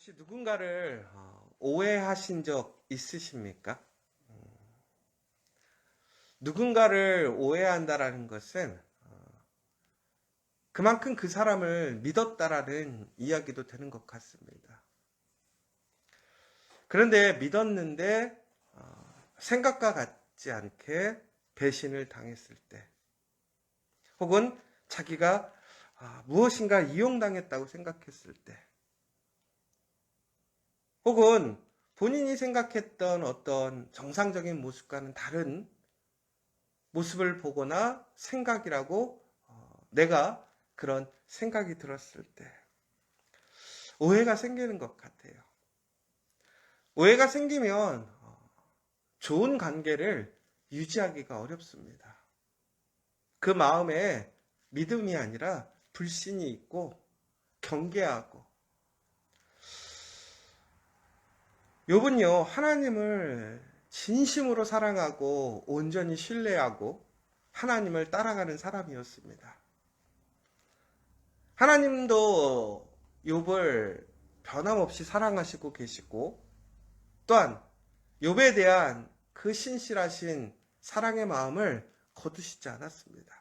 혹시 누군가를 오해하신 적 있으십니까? 누군가를 오해한다라는 것은 그만큼 그 사람을 믿었다라는 이야기도 되는 것 같습니다. 그런데 믿었는데 생각과 같지 않게 배신을 당했을 때, 혹은 자기가 무엇인가 이용당했다고 생각했을 때, 혹은 본인이 생각했던 어떤 정상적인 모습과는 다른 모습을 보거나 생각이라고 내가 그런 생각이 들었을 때 오해가 생기는 것 같아요. 오해가 생기면 좋은 관계를 유지하기가 어렵습니다. 그 마음에 믿음이 아니라 불신이 있고 경계하고, 욥은요 하나님을 진심으로 사랑하고 온전히 신뢰하고 하나님을 따라가는 사람이었습니다. 하나님도 욥을 변함없이 사랑하시고 계시고, 또한 욥에 대한 그 신실하신 사랑의 마음을 거두시지 않았습니다.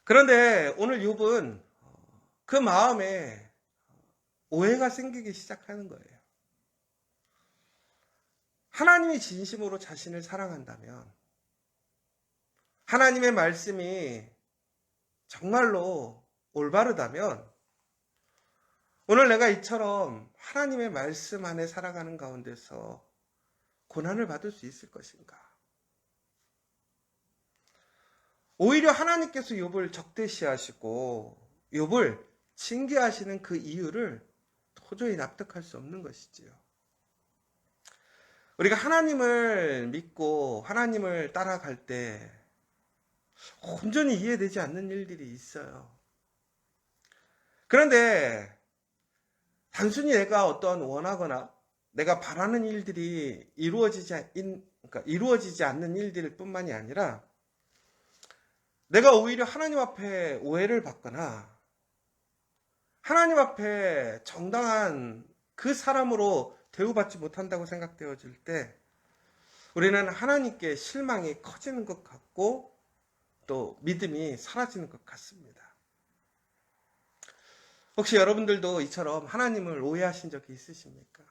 그런데 오늘 욥은 그 마음에 오해가 생기기 시작하는 거예요. 하나님이 진심으로 자신을 사랑한다면, 하나님의 말씀이 정말로 올바르다면, 오늘 내가 이처럼 하나님의 말씀 안에 살아가는 가운데서 고난을 받을 수 있을 것인가? 오히려 하나님께서 욥을 적대시하시고 욥을 징계하시는 그 이유를 도저히 납득할 수 없는 것이지요. 우리가 하나님을 믿고 하나님을 따라갈 때 온전히 이해되지 않는 일들이 있어요. 그런데 단순히 내가 어떤 원하거나 내가 바라는 일들이 이루어지지 않는 일들 뿐만이 아니라, 내가 오히려 하나님 앞에 오해를 받거나 하나님 앞에 정당한 그 사람으로 대우받지 못한다고 생각되어질 때 우리는 하나님께 실망이 커지는 것 같고 또 믿음이 사라지는 것 같습니다. 혹시 여러분들도 이처럼 하나님을 오해하신 적이 있으십니까?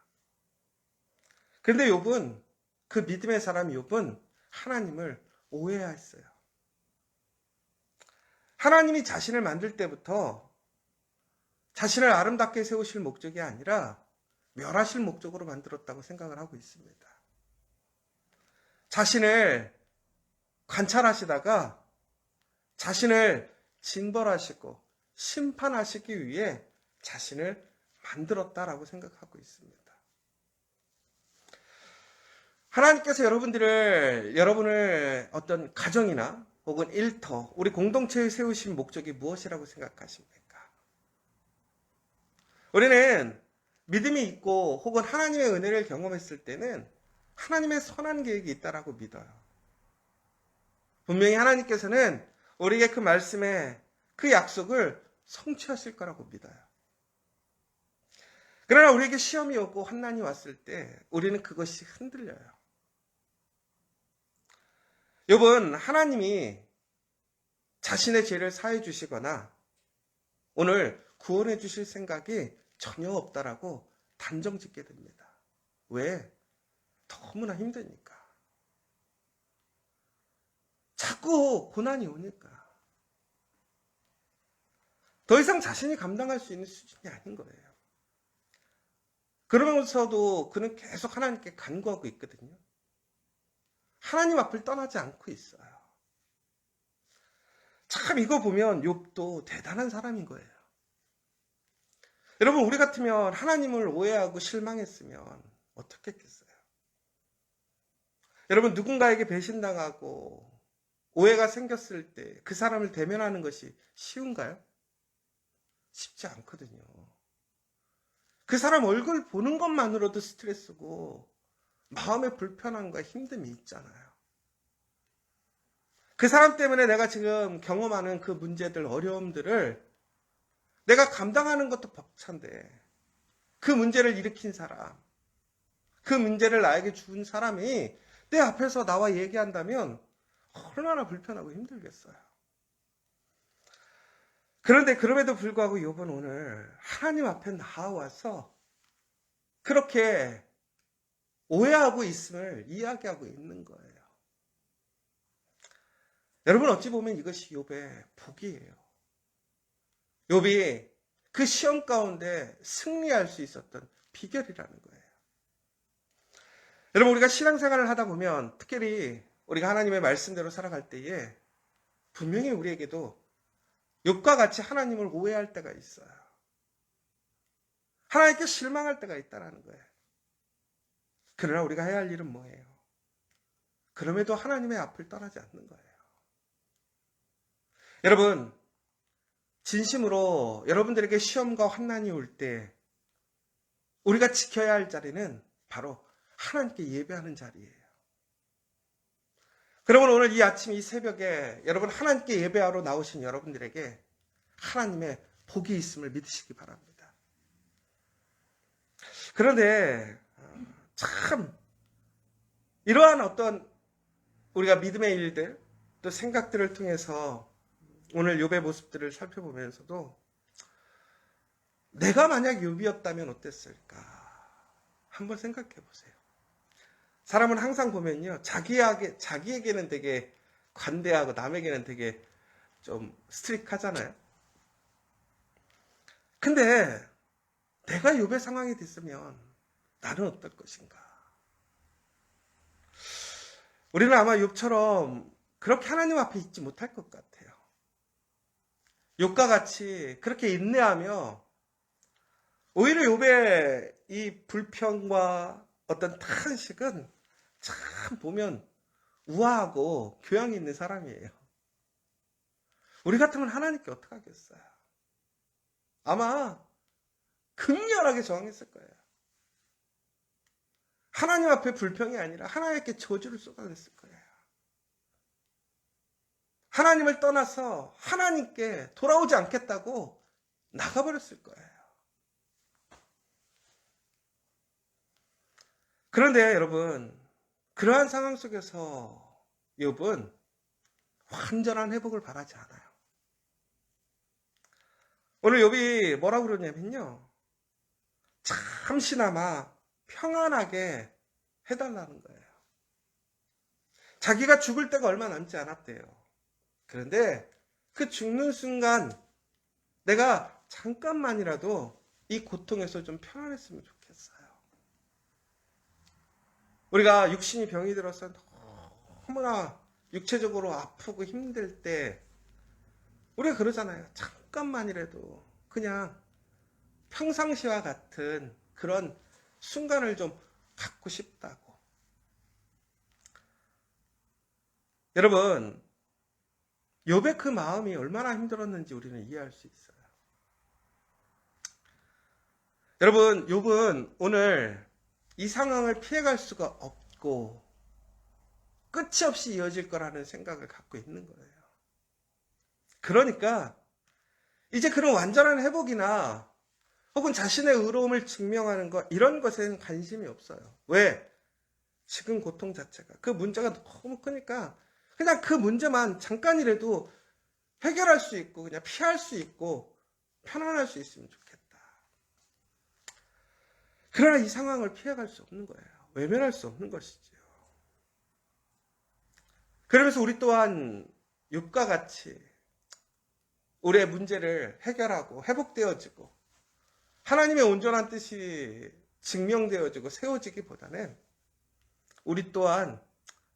그런데 욥은, 그 믿음의 사람 욥은 하나님을 오해했어요. 하나님이 자신을 만들 때부터 자신을 아름답게 세우실 목적이 아니라 멸하실 목적으로 만들었다고 생각을 하고 있습니다. 자신을 관찰하시다가 자신을 징벌하시고 심판하시기 위해 자신을 만들었다라고 생각하고 있습니다. 하나님께서 여러분을 어떤 가정이나 혹은 일터, 우리 공동체에 세우신 목적이 무엇이라고 생각하십니까? 우리는 믿음이 있고 혹은 하나님의 은혜를 경험했을 때는 하나님의 선한 계획이 있다라고 믿어요. 분명히 하나님께서는 우리에게 그 말씀에 그 약속을 성취하실 거라고 믿어요. 그러나 우리에게 시험이 오고 환난이 왔을 때 우리는 그것이 흔들려요. 욥은 하나님이 자신의 죄를 사해 주시거나 오늘 구원해 주실 생각이 전혀 없다라고 단정 짓게 됩니다. 왜? 너무나 힘드니까. 자꾸 고난이 오니까. 더 이상 자신이 감당할 수 있는 수준이 아닌 거예요. 그러면서도 그는 계속 하나님께 간구하고 있거든요. 하나님 앞을 떠나지 않고 있어요. 참 이거 보면 욥도 대단한 사람인 거예요. 여러분, 우리 같으면 하나님을 오해하고 실망했으면 어떻게 했겠어요? 여러분, 누군가에게 배신당하고 오해가 생겼을 때 그 사람을 대면하는 것이 쉬운가요? 쉽지 않거든요. 그 사람 얼굴 보는 것만으로도 스트레스고 마음의 불편함과 힘듦이 있잖아요. 그 사람 때문에 내가 지금 경험하는 그 문제들, 어려움들을 내가 감당하는 것도 벅찬데 그 문제를 일으킨 사람, 그 문제를 나에게 준 사람이 내 앞에서 나와 얘기한다면 얼마나 불편하고 힘들겠어요. 그런데 그럼에도 불구하고 욥은 오늘 하나님 앞에 나와서 그렇게 오해하고 있음을 이야기하고 있는 거예요. 여러분, 어찌 보면 이것이 욥의 복이에요. 욥이 그 시험 가운데 승리할 수 있었던 비결이라는 거예요. 여러분, 우리가 신앙생활을 하다 보면 특별히 우리가 하나님의 말씀대로 살아갈 때에 분명히 우리에게도 욥과 같이 하나님을 오해할 때가 있어요. 하나님께 실망할 때가 있다는 거예요. 그러나 우리가 해야 할 일은 뭐예요? 그럼에도 하나님의 앞을 떠나지 않는 거예요. 여러분, 진심으로 여러분들에게 시험과 환난이 올 때 우리가 지켜야 할 자리는 바로 하나님께 예배하는 자리예요. 그러면 오늘 이 아침 이 새벽에 여러분 하나님께 예배하러 나오신 여러분들에게 하나님의 복이 있음을 믿으시기 바랍니다. 그런데 참 이러한 어떤 우리가 믿음의 일들 또 생각들을 통해서 오늘 욥의 모습들을 살펴보면서도 내가 만약 욥이었다면 어땠을까 한번 생각해 보세요. 사람은 항상 보면요, 자기에게는 되게 관대하고 남에게는 되게 좀 스트릭하잖아요. 근데 내가 욥의 상황이 됐으면 나는 어떨 것인가? 우리는 아마 욥처럼 그렇게 하나님 앞에 있지 못할 것 같아요. 욥과 같이 그렇게 인내하며 오히려 욥의 이 불평과 어떤 탄식은 참 보면 우아하고 교양 있는 사람이에요. 우리 같으면 하나님께 어떻게 하겠어요? 아마 극렬하게 저항했을 거예요. 하나님 앞에 불평이 아니라 하나님께 저주를 쏟아냈을 거예요. 하나님을 떠나서 하나님께 돌아오지 않겠다고 나가버렸을 거예요. 그런데 여러분, 그러한 상황 속에서 욥은 완전한 회복을 바라지 않아요. 오늘 욥이 뭐라고 그러냐면요, 잠시나마 평안하게 해달라는 거예요. 자기가 죽을 때가 얼마 남지 않았대요. 그런데 그 죽는 순간 내가 잠깐만이라도 이 고통에서 좀 편안했으면 좋겠어요. 우리가 육신이 병이 들어서 너무나 육체적으로 아프고 힘들 때 우리가 그러잖아요. 잠깐만이라도 그냥 평상시와 같은 그런 순간을 좀 갖고 싶다고. 여러분, 욥의 그 마음이 얼마나 힘들었는지 우리는 이해할 수 있어요. 여러분, 욥은 오늘 이 상황을 피해갈 수가 없고 끝이 없이 이어질 거라는 생각을 갖고 있는 거예요. 그러니까 이제 그런 완전한 회복이나 혹은 자신의 의로움을 증명하는 것, 이런 것에는 관심이 없어요. 왜? 지금 고통 자체가, 그 문제가 너무 크니까 그냥 그 문제만 잠깐이라도 해결할 수 있고 그냥 피할 수 있고 편안할 수 있으면 좋겠다. 그러나 이 상황을 피해갈 수 없는 거예요. 외면할 수 없는 것이지요. 그러면서 우리 또한 욥과 같이 우리의 문제를 해결하고 회복되어지고 하나님의 온전한 뜻이 증명되어지고 세워지기보다는 우리 또한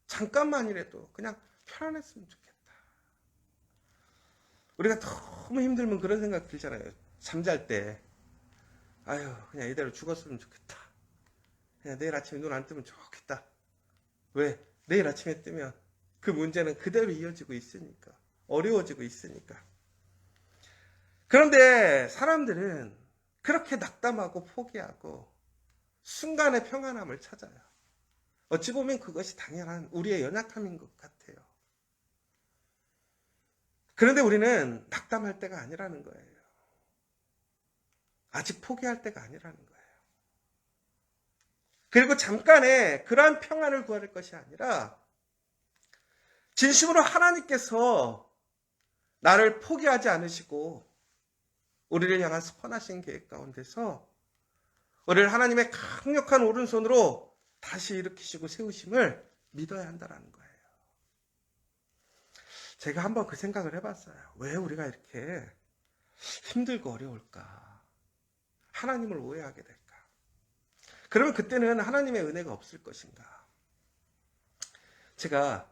잠깐만이라도 그냥 편안했으면 좋겠다. 우리가 너무 힘들면 그런 생각 들잖아요. 잠잘 때 아유, 그냥 이대로 죽었으면 좋겠다. 그냥 내일 아침에 눈 안 뜨면 좋겠다. 왜? 내일 아침에 뜨면 그 문제는 그대로 이어지고 있으니까. 어려워지고 있으니까. 그런데 사람들은 그렇게 낙담하고 포기하고 순간의 평안함을 찾아요. 어찌 보면 그것이 당연한 우리의 연약함인 것 같아요. 그런데 우리는 낙담할 때가 아니라는 거예요. 아직 포기할 때가 아니라는 거예요. 그리고 잠깐의 그러한 평안을 구할 것이 아니라 진심으로 하나님께서 나를 포기하지 않으시고 우리를 향한 선하신 계획 가운데서 우리를 하나님의 강력한 오른손으로 다시 일으키시고 세우심을 믿어야 한다는 거예요. 제가 한번 그 생각을 해봤어요. 왜 우리가 이렇게 힘들고 어려울까? 하나님을 오해하게 될까? 그러면 그때는 하나님의 은혜가 없을 것인가? 제가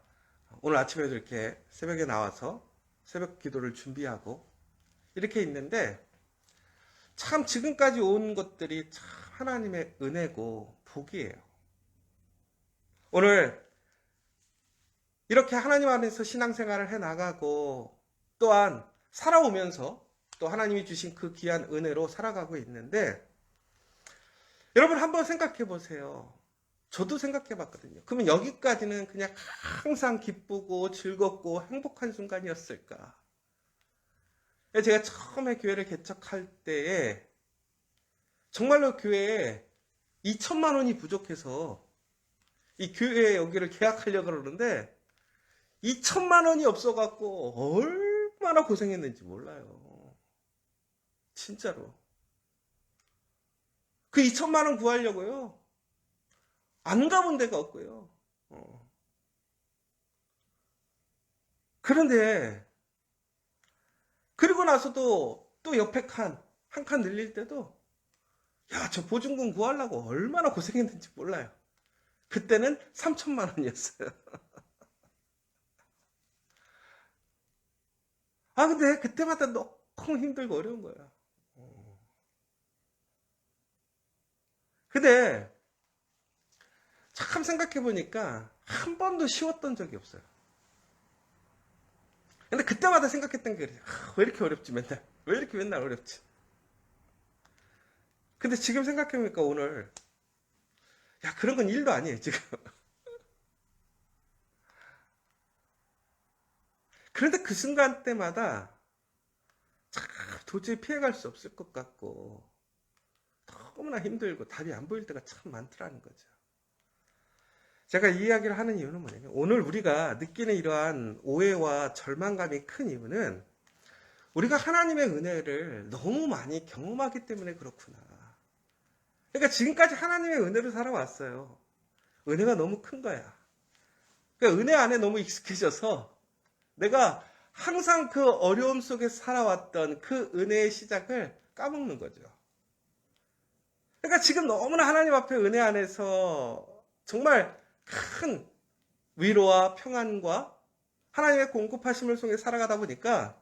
오늘 아침에도 이렇게 새벽에 나와서 새벽 기도를 준비하고 이렇게 있는데 참 지금까지 온 것들이 참 하나님의 은혜고 복이에요. 오늘 이렇게 하나님 안에서 신앙생활을 해나가고 또한 살아오면서 또 하나님이 주신 그 귀한 은혜로 살아가고 있는데 여러분 한번 생각해 보세요. 저도 생각해 봤거든요. 그러면 여기까지는 그냥 항상 기쁘고 즐겁고 행복한 순간이었을까? 제가 처음에 교회를 개척할 때에 정말로 교회에 2천만 원이 부족해서 이 교회 여기를 계약하려고 그러는데 2천만 원이 없어갖고 얼마나 고생했는지 몰라요. 진짜로. 그 2천만 원 구하려고요. 안 가본 데가 없고요. 그런데 그리고 나서도 또 옆에 한 칸 늘릴 때도 야, 저 보증금 구하려고 얼마나 고생했는지 몰라요. 그때는 3천만 원이었어요. 근데 그때마다 너무 힘들고 어려운 거야. 근데 참 생각해 보니까 한 번도 쉬웠던 적이 없어요. 근데 그때마다 생각했던 게 그래요. 왜 이렇게 어렵지 맨날? 왜 이렇게 맨날 어렵지? 근데 지금 생각해 보니까 오늘 야, 그런 건 일도 아니에요, 지금. 그런데 그 순간 때마다 참 도저히 피해갈 수 없을 것 같고 너무나 힘들고 답이 안 보일 때가 참 많더라는 거죠. 제가 이 이야기를 하는 이유는 뭐냐면 오늘 우리가 느끼는 이러한 오해와 절망감이 큰 이유는 우리가 하나님의 은혜를 너무 많이 경험하기 때문에 그렇구나. 그러니까 지금까지 하나님의 은혜로 살아왔어요. 은혜가 너무 큰 거야. 그러니까 은혜 안에 너무 익숙해져서 내가 항상 그 어려움 속에 살아왔던 그 은혜의 시작을 까먹는 거죠. 그러니까 지금 너무나 하나님 앞에 은혜 안에서 정말 큰 위로와 평안과 하나님의 공급하심을 통해 살아가다 보니까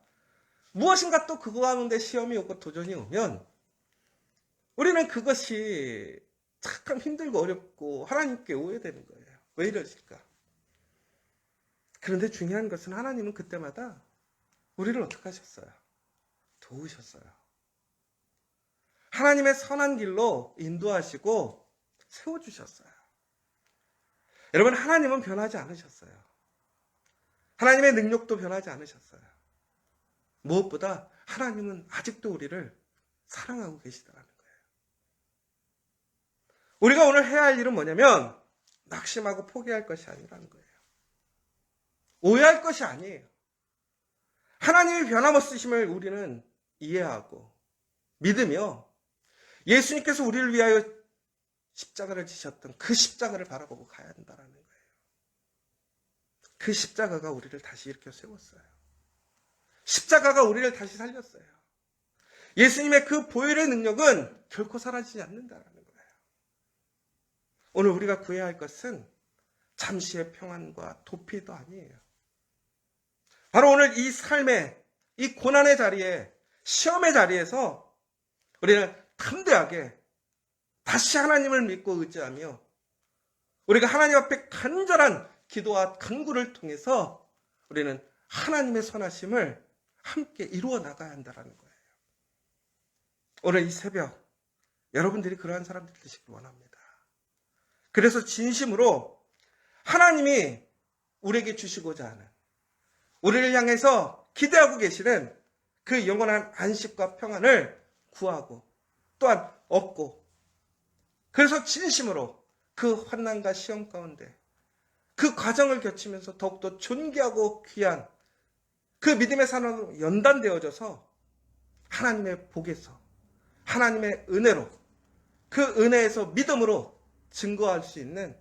무엇인가 또 그거 가운데 시험이 오고 도전이 오면 우리는 그것이 참 힘들고 어렵고 하나님께 오해되는 거예요. 왜 이러실까? 그런데 중요한 것은 하나님은 그때마다 우리를 어떻게 하셨어요? 도우셨어요. 하나님의 선한 길로 인도하시고 세워주셨어요. 여러분, 하나님은 변하지 않으셨어요. 하나님의 능력도 변하지 않으셨어요. 무엇보다 하나님은 아직도 우리를 사랑하고 계시다는 거예요. 우리가 오늘 해야 할 일은 뭐냐면 낙심하고 포기할 것이 아니라는 거예요. 오해할 것이 아니에요. 하나님의 변함없으심을 우리는 이해하고 믿으며 예수님께서 우리를 위하여 십자가를 지셨던 그 십자가를 바라보고 가야 한다는 거예요. 그 십자가가 우리를 다시 일으켜 세웠어요. 십자가가 우리를 다시 살렸어요. 예수님의 그 보혈의 능력은 결코 사라지지 않는다는 거예요. 오늘 우리가 구해야 할 것은 잠시의 평안과 도피도 아니에요. 바로 오늘 이 삶의 이 고난의 자리에 시험의 자리에서 우리는 담대하게 다시 하나님을 믿고 의지하며 우리가 하나님 앞에 간절한 기도와 간구를 통해서 우리는 하나님의 선하심을 함께 이루어 나가야 한다는 거예요. 오늘 이 새벽 여러분들이 그러한 사람들 되시길 원합니다. 그래서 진심으로 하나님이 우리에게 주시고자 하는 우리를 향해서 기대하고 계시는 그 영원한 안식과 평안을 구하고 또한 얻고 그래서 진심으로 그 환난과 시험 가운데 그 과정을 거치면서 더욱더 존귀하고 귀한 그 믿음의 산업으로 연단되어져서 하나님의 복에서 하나님의 은혜로 그 은혜에서 믿음으로 증거할 수 있는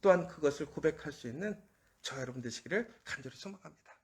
또한 그것을 고백할 수 있는 저 여러분 되시기를 간절히 소망합니다.